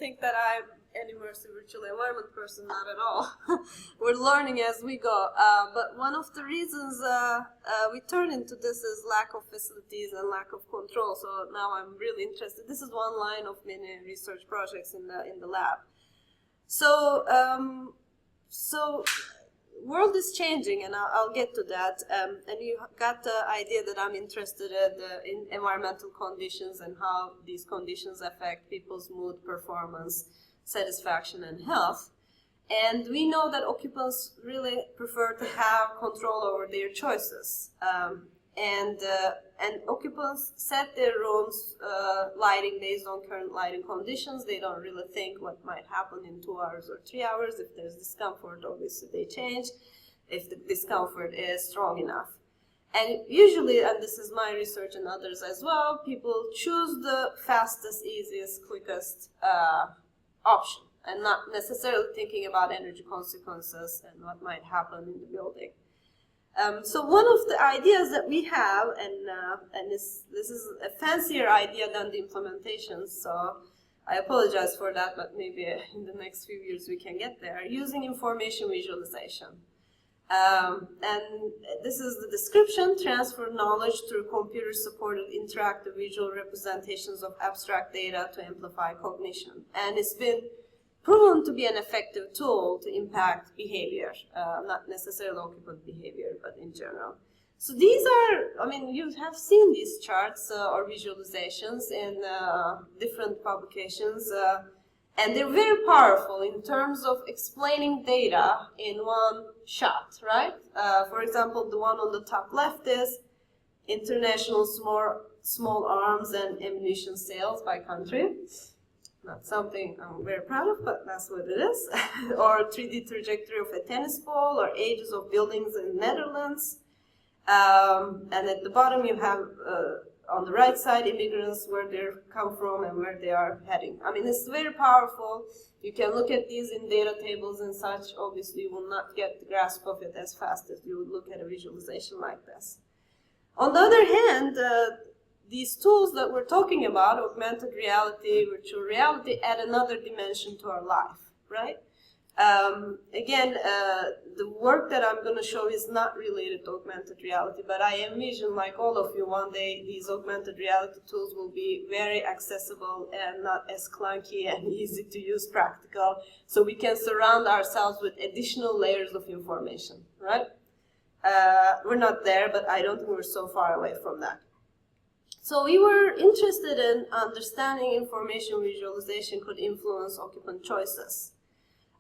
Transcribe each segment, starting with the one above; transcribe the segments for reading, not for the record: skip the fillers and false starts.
think that I'm an immersive virtual environment person, not at all. We're learning as we go. But one of the reasons we turn into this is lack of facilities and lack of control. So now I'm really interested. This is one line of many research projects in the lab. So world is changing, and I'll get to that. And you got the idea that I'm interested in environmental conditions and how these conditions affect people's mood, performance, satisfaction, and health. And we know that occupants really prefer to have control over their choices. And occupants set their rooms lighting based on current lighting conditions. They don't really think what might happen in 2 hours or 3 hours. If there's discomfort, obviously they change, if the discomfort is strong enough. And usually, and this is my research and others as well, people choose the fastest, easiest, quickest option, and not necessarily thinking about energy consequences and what might happen in the building. So one of the ideas that we have, and this is a fancier idea than the implementation, so I apologize for that, but maybe in the next few years we can get there, using information visualization. And this is the description: transfer knowledge through computer-supported interactive visual representations of abstract data to amplify cognition. And it's been proven to be an effective tool to impact behavior, not necessarily occupant behavior, but in general. So these are, I mean, you have seen these charts or visualizations in different publications, and they're very powerful in terms of explaining data in one shot, right? For example, the one on the top left is international small arms and ammunition sales by country. Not something I'm very proud of, but that's what it is. Or 3D trajectory of a tennis ball, or ages of buildings in the Netherlands. And at the bottom you have, on the right side, immigrants, where they come from and where they are heading. I mean, it's very powerful. You can look at these in data tables and such. Obviously, you will not get the grasp of it as fast as you would look at a visualization like this. On the other hand, these tools that we're talking about, augmented reality, virtual reality, add another dimension to our life, right? Again, the work that I'm going to show is not related to augmented reality, but I envision, like all of you, one day these augmented reality tools will be very accessible and not as clunky and easy to use, practical, so we can surround ourselves with additional layers of information, right? We're not there, but I don't think we're so far away from that. So we were interested in understanding information visualization could influence occupant choices.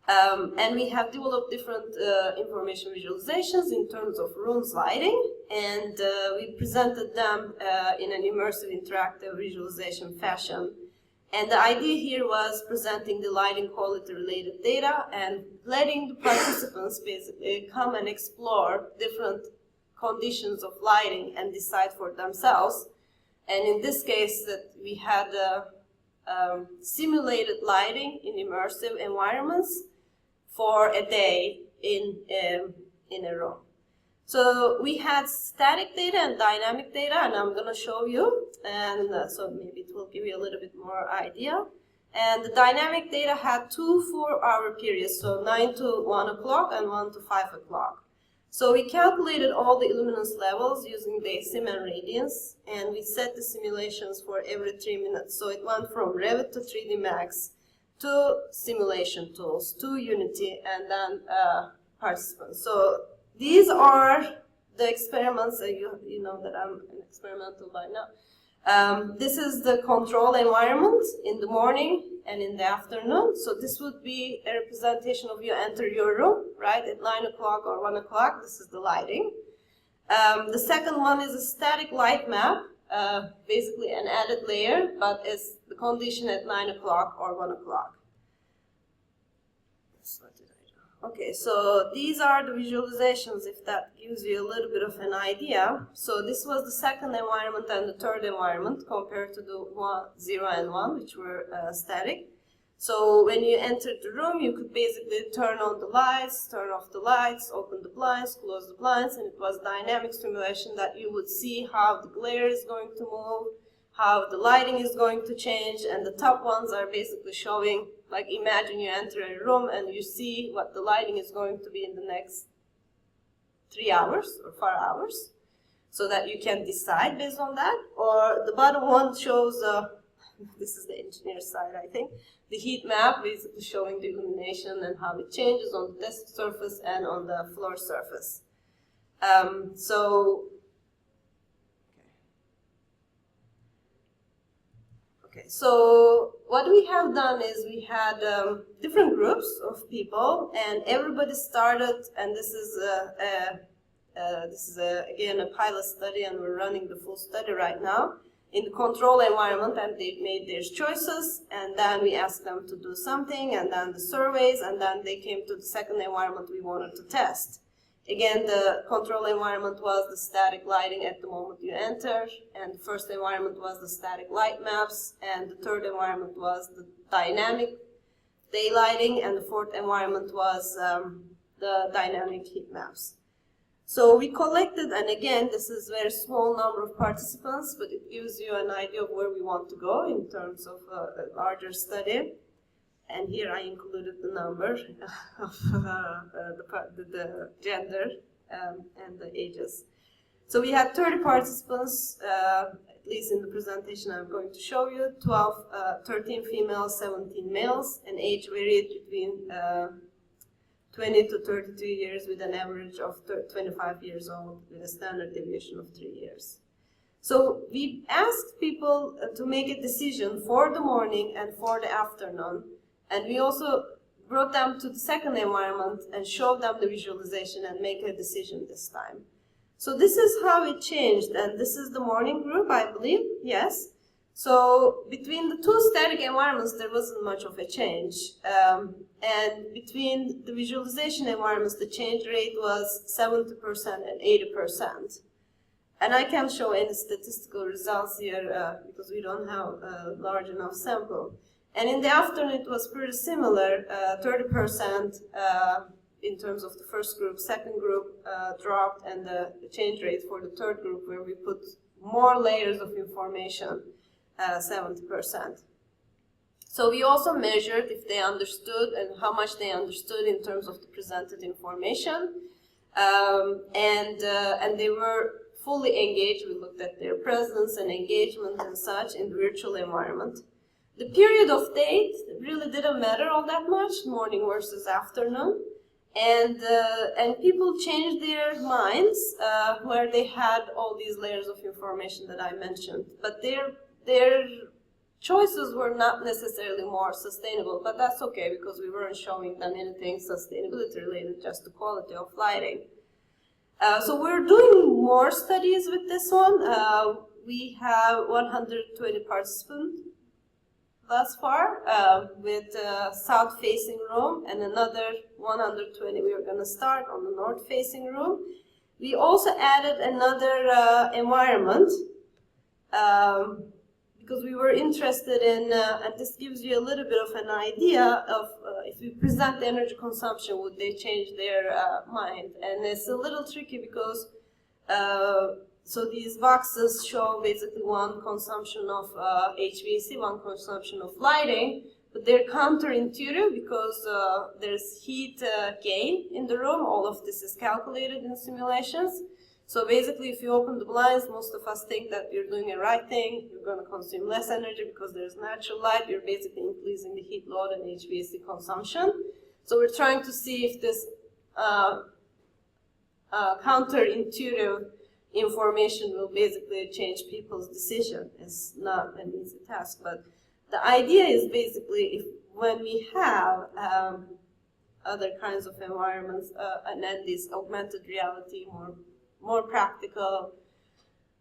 And we have developed different information visualizations in terms of rooms lighting, and we presented them in an immersive interactive visualization fashion. And the idea here was presenting the lighting quality related data and letting the participants basically come and explore different conditions of lighting and decide for themselves. And in this case, that we had simulated lighting in immersive environments for a day in a room. So we had static data and dynamic data, and I'm going to show you, and so maybe it will give you a little bit more idea. And the dynamic data had 2 4-hour periods, so 9 to 1 o'clock and 1 to 5 o'clock. So we calculated all the illuminance levels using the sim and radiance, and we set the simulations for every 3 minutes. So it went from Revit to 3D Max to simulation tools, to Unity, and then participants. So these are the experiments that you know that I'm an experimental by now. This is the control environment in the morning and in the afternoon. So this would be a representation of you enter your room, right, at 9 o'clock or 1 o'clock. This is the lighting. The second one is a static light map, basically an added layer, but it's the condition at 9 o'clock or 1 o'clock. Okay, so these are the visualizations, if that gives you a little bit of an idea. So this was the second environment and the third environment compared to the 0 and 1, which were static. So when you entered the room, you could basically turn on the lights, turn off the lights, open the blinds, close the blinds, and it was dynamic simulation that you would see how the glare is going to move, how the lighting is going to change, and the top ones are basically showing, like, imagine you enter a room and you see what the lighting is going to be in the next 3 hours or 4 hours, so that you can decide based on that. Or the bottom one shows, this is the engineer side, I think, the heat map, basically showing the illumination and how it changes on the desk surface and on the floor surface. So what we have done is we had different groups of people, and everybody started, and this is again a pilot study, and we're running the full study right now in the control environment, and they made their choices, and then we asked them to do something, and then the surveys, and then they came to the second environment we wanted to test. Again, the control environment was the static lighting at the moment you enter, and the first environment was the static light maps, and the third environment was the dynamic day lighting, and the fourth environment was the dynamic heat maps. So we collected, and again, this is a very small number of participants, but it gives you an idea of where we want to go in terms of a larger study. And here I included the number of the gender and the ages. So we had 30 participants, at least in the presentation I'm going to show you, 13 females, 17 males, and age varied between 20 to 32 years with an average of 25 years old with a standard deviation of 3 years. So we asked people to make a decision for the morning and for the afternoon. And we also brought them to the second environment and showed them the visualization and make a decision this time. So this is how it changed, and this is the morning group, I believe, yes. So between the two static environments, there wasn't much of a change. And between the visualization environments, the change rate was 70% and 80%. And I can't show any statistical results here because we don't have a large enough sample. And in the afternoon, it was pretty similar, 30% in terms of the first group, second group dropped, and the change rate for the third group, where we put more layers of information, 70%. So we also measured if they understood and how much they understood in terms of the presented information. And they were fully engaged. We looked at their presence and engagement and such in the virtual environment. The period of date really didn't matter all that much, morning versus afternoon, and people changed their minds where they had all these layers of information that I mentioned, but their choices were not necessarily more sustainable, but that's okay because we weren't showing them anything sustainability related, just the quality of lighting. So we're doing more studies with this one. We have 120 participants thus far with south-facing room, and another 120 we are going to start on the north-facing room. We also added another environment because we were interested in, and this gives you a little bit of an idea of if we present the energy consumption, would they change their mind? And it's a little tricky because so these boxes show basically one consumption of HVAC, one consumption of lighting, but they're counterintuitive because there's heat gain in the room. All of this is calculated in simulations. So basically, if you open the blinds, most of us think that you're doing the right thing. You're going to consume less energy because there's natural light. You're basically increasing the heat load and HVAC consumption. So we're trying to see if this counterintuitive information will basically change people's decision. It's not an easy task, but the idea is basically if when we have other kinds of environments and then this augmented reality, more practical,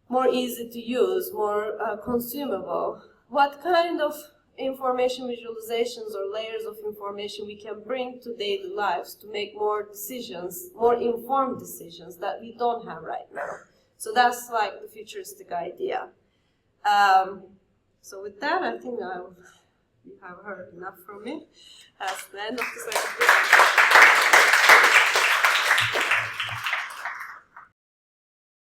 more easy to use, more consumable, what kind of information visualizations or layers of information we can bring to daily lives to make more decisions, more informed decisions that we don't have right now. So that's like the futuristic idea. So with that, I think you have heard enough from me. That's the end of the presentation.